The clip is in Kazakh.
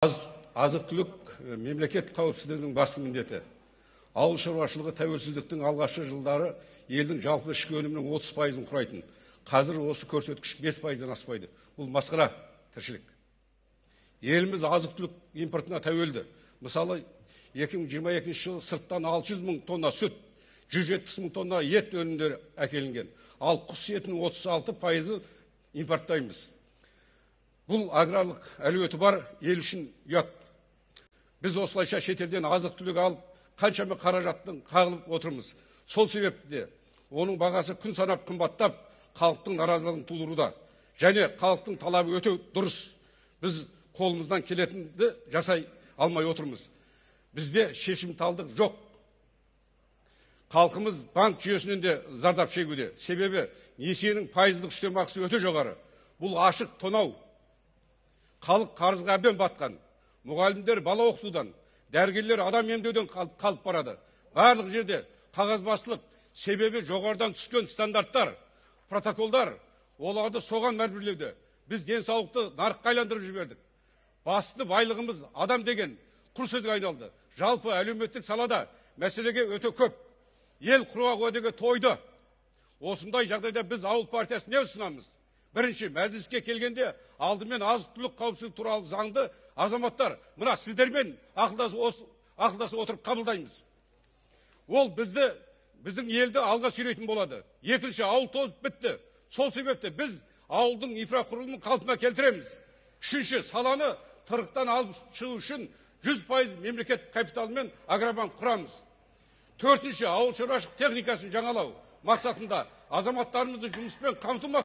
Азық-түлік мемлекет қауіпсіздігінің басты міндеті. Ауыл шаруашылығы тәуелсіздіктің алғашқы жылдары елдің жалпы ішкі өнімінің 30%-ын құрайтын. Қазір осы көрсеткіш 5%-дан аспайды. Бұл масқара тіршілік. Еліміз азық-түлік импортына тәуелді. Мысалы, 2022 жылы сырттан 600 мың тонна сүт, 170 мың тонна ет өнімдері әкелінген. Ал құс етінің 36%-ын импорттаймыз. Бұл аграрлық әлеуеті бар ел үшін ұят. Біз осылайша шетелден азық-түлік алып, қаншама қаражаттың қағылып отырмыз. Сол себепті оның бағасы күн санап қымбаттап, халықтың наразылығын тудыруда. Және халықтың талабы өте дұрыс. Біз қолымыздан келетінді жасай алмай отырмыз. Бізде шешімталдық жоқ. Халқымыз банк жүйесінен де зардап шегуде. Себебі несиенің пайыздық үстемақысы өте жоғары. Бұл ашық тонау. Халық қарызға әбден батқан. Мұғалімдер бала оқытудан, дәрігерлер адам емдеуден қалып барады. Барлық жерде қағазбастылық, себебі жоғарыдан түскен стандарттар, протоколдар, оларды соған мәжбүрлеуде. Біз денсаулықты нарыққа айландырып жібердік. Басты байлығымыз адам деген құр сөзге айналды. Жалпы әлеуметтік салада мәселеге өте көп. Ел құруға уәдеге тойды. Осындай жағдайда біз ауыл партиясы не ұсынамыз? Бірінші, мәжіліске келгенде алдымен азық-түлік қауіпсіздігі туралы заңды азаматтар мына сіздермен ақылдасып отырып қабылдаймыз. Ол біздің елді алға сүйрейтін болады. Екінші, ауыл тозып бітті. Сол себепті біз ауылдың инфрақұрылымын қалпына келтіреміз. Үшінші, саланы тырықтан алып шығу үшін 100% мемлекет капиталымен агробанк құрамыз. Төртінші, ауыл шаруашылық техникасын жаңалау мақсатында азаматтарымызды жұмыспен қамту